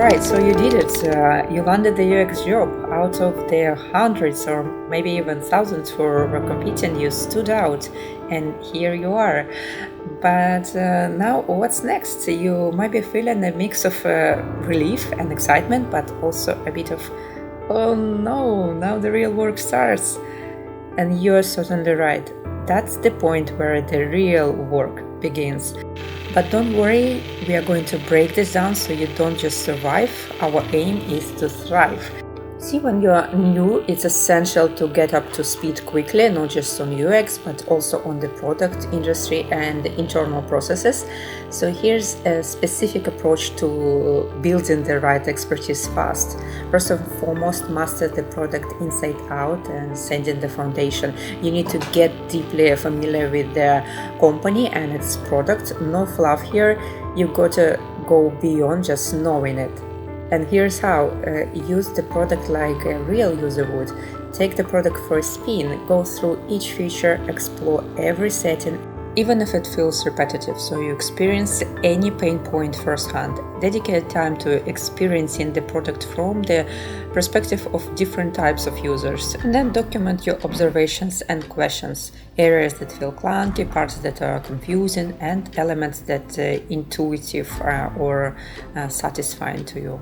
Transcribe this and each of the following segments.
Alright, so you did it. You landed the UX job. Out of the hundreds or maybe even thousands who were competing, you stood out, and here you are. But now, what's next? You might be feeling a mix of relief and excitement, but also a bit of, oh no, now the real work starts. And you're certainly right. That's the point where the real work begins. But don't worry, we are going to break this down so you don't just survive. Our aim is to thrive. See, when you're new, it's essential to get up to speed quickly, not just on UX, but also on the product, industry, and internal processes. So here's a specific approach to building the right expertise fast. First and foremost, master the product inside out and setting the foundation. You need to get deeply familiar with the company and its product. No fluff here. You gotta go beyond just knowing it. And here's how. Use the product like a real user would. Take the product for a spin, go through each feature, explore every setting, even if it feels repetitive, so you experience any pain point firsthand. Dedicate time to experiencing the product from the perspective of different types of users, and then document your observations and questions, areas that feel clunky, parts that are confusing, and elements that intuitive or satisfying to you.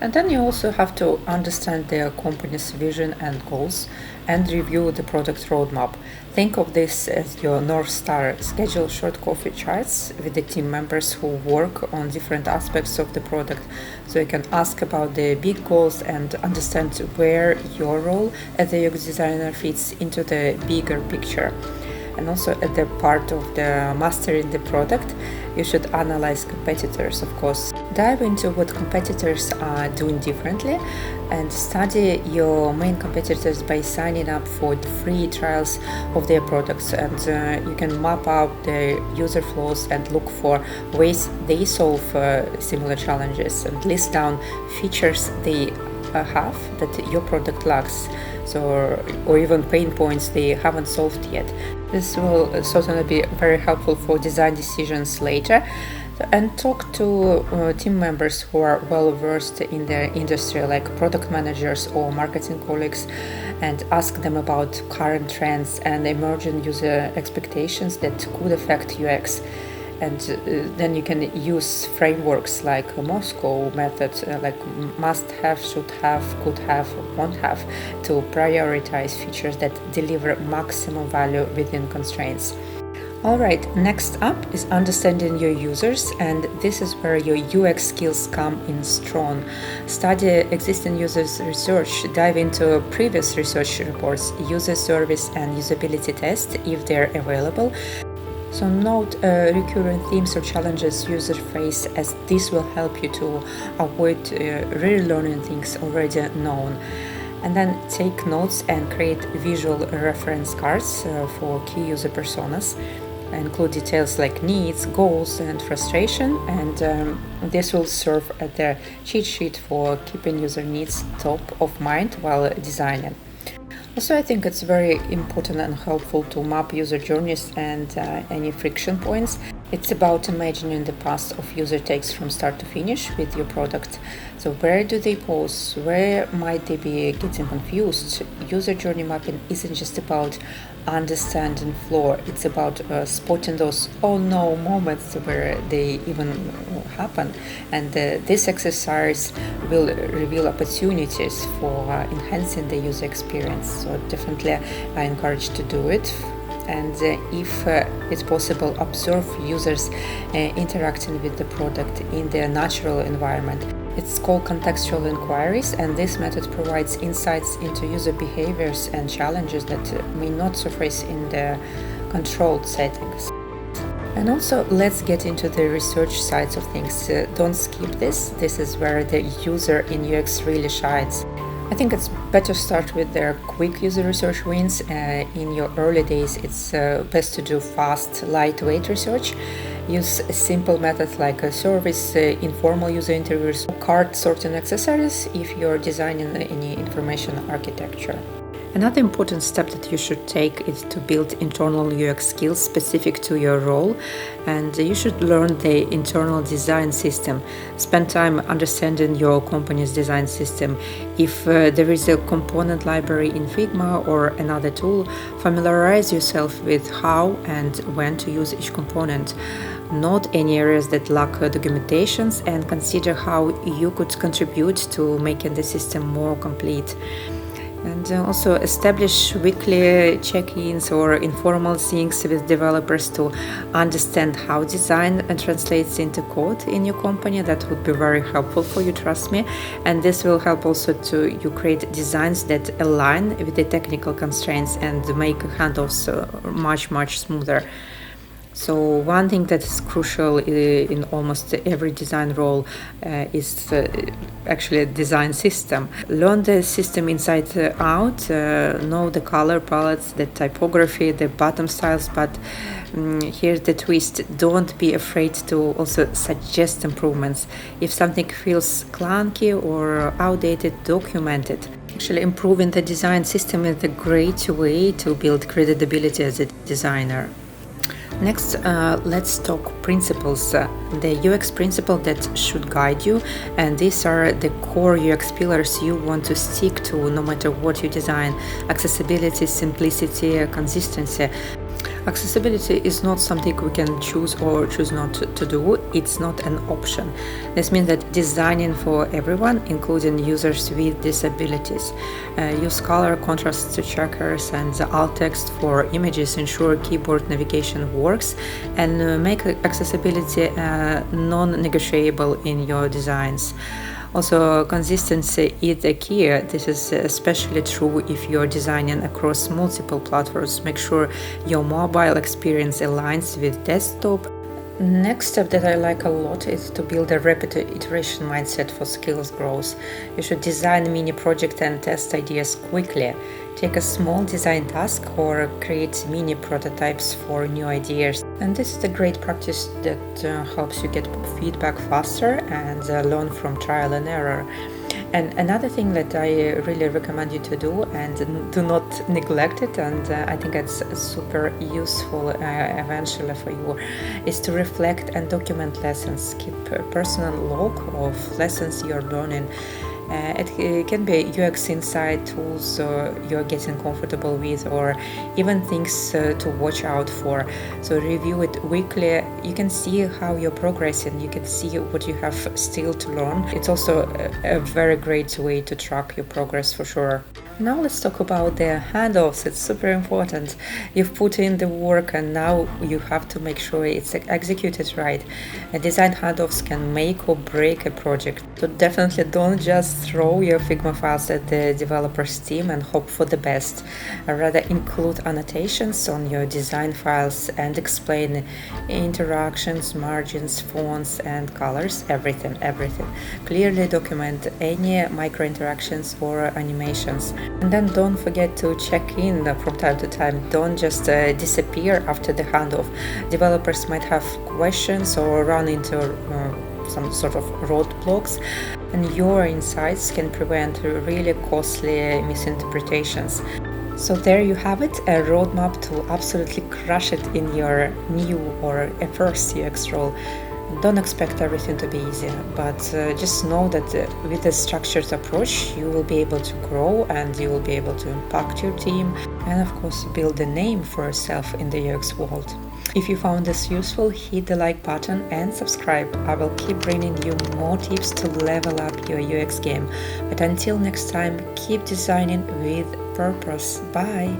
And then you also have to understand the company's vision and goals and review the product roadmap. Think of this as your North Star. Schedule short coffee chats with the team members who work on different aspects of the product, so you can ask about the big goals and understand where your role as a UX designer fits into the bigger picture. And also at the part of the mastering the product, you should analyze competitors, of course. Dive into what competitors are doing differently and study your main competitors by signing up for the free trials of their products, and you can map out the user flows and look for ways they solve similar challenges and list down features they have that your product lacks, or even pain points they haven't solved yet. This will certainly be very helpful for design decisions later. And talk to team members who are well versed in their industry, like product managers or marketing colleagues, and ask them about current trends and emerging user expectations that could affect UX. And then you can use frameworks like Moscow method, like must have, should have, could have, won't have, to prioritize features that deliver maximum value within constraints. Alright, next up is understanding your users, and this is where your UX skills come in strong. Study existing users' research, dive into previous research reports, user surveys and usability tests if they're available. So note recurring themes or challenges users face, as this will help you to avoid relearning things already known. And then take notes and create visual reference cards for key user personas. Include details like needs, goals, and frustration, and this will serve as the cheat sheet for keeping user needs top of mind while designing. Also, I think it's very important and helpful to map user journeys and any friction points. It's about imagining the path of user takes from start to finish with your product. So where do they pause? Where might they be getting confused? User journey mapping isn't just about understanding flow, it's about spotting those oh no moments where they even happen. And this exercise will reveal opportunities for enhancing the user experience. So definitely I encourage to do it. And if it's possible, observe users interacting with the product in their natural environment. It's called contextual inquiries, and this method provides insights into user behaviors and challenges that may not surface in the controlled settings. And also, let's get into the research sides of things. Don't skip this. This is where the user in UX really shines. I think it's better start with their quick user research wins. In your early days, it's best to do fast, lightweight research. Use a simple method like a surveys, informal user interviews, card sorting exercises if you're designing any information architecture. Another important step that you should take is to build internal UX skills specific to your role, and you should learn the internal design system. Spend time understanding your company's design system. If there is a component library in Figma or another tool, familiarize yourself with how and when to use each component. Note any areas that lack documentations and consider how you could contribute to making the system more complete. And also establish weekly check-ins or informal things with developers to understand how design translates into code in your company. That would be very helpful for you, trust me. And this will help also to you create designs that align with the technical constraints and make handoffs much smoother. So one thing that is crucial in almost every design role is actually a design system. Learn the system inside out, know the color palettes, the typography, the bottom styles, but here's the twist: don't be afraid to also suggest improvements. If something feels clunky or outdated, document it. Actually, improving the design system is a great way to build credibility as a designer. Next, let's talk principles. The UX principle that should guide you, and these are the core UX pillars you want to stick to no matter what you design: accessibility, simplicity, consistency. Accessibility is not something we can choose or choose not to do. It's not an option. This means that designing for everyone, including users with disabilities. Use color contrast checkers and alt text for images, ensure keyboard navigation works, and make accessibility non-negotiable in your designs. Also, consistency is the key. This is especially true if you're designing across multiple platforms. Make sure your mobile experience aligns with desktop. Next step that I like a lot is to build a rapid iteration mindset for skills growth. You should design a mini project and test ideas quickly. Take a small design task or create mini prototypes for new ideas. And this is a great practice that helps you get feedback faster and learn from trial and error. And another thing that I really recommend you to do, and do not neglect it, and I think it's super useful eventually for you, is to reflect and document lessons. Keep a personal log of lessons you're learning. It can be UX insight tools you're getting comfortable with, or even things to watch out for. So review it weekly. You can see how you're progressing. You can see what you have still to learn. It's also a very great way to track your progress for sure. Now let's talk about the handoffs. It's super important. You've put in the work and now you have to make sure it's executed right. Design handoffs can make or break a project. So definitely don't just throw your Figma files at the developer's team and hope for the best. Rather include annotations on your design files and explain interactions, margins, fonts and colors, everything. Clearly document any micro interactions or animations. And then don't forget to check in from time to time. Don't just disappear after the handoff. Developers might have questions or run into some sort of roadblocks, and your insights can prevent really costly misinterpretations. So there you have it, a roadmap to absolutely crush it in your new or a first UX role. Don't expect everything to be easy, but just know that with a structured approach, you will be able to grow and you will be able to impact your team and, of course, build a name for yourself in the UX world. If you found this useful, hit the like button and subscribe. I will keep bringing you more tips to level up your UX game. But until next time, keep designing with purpose. Bye!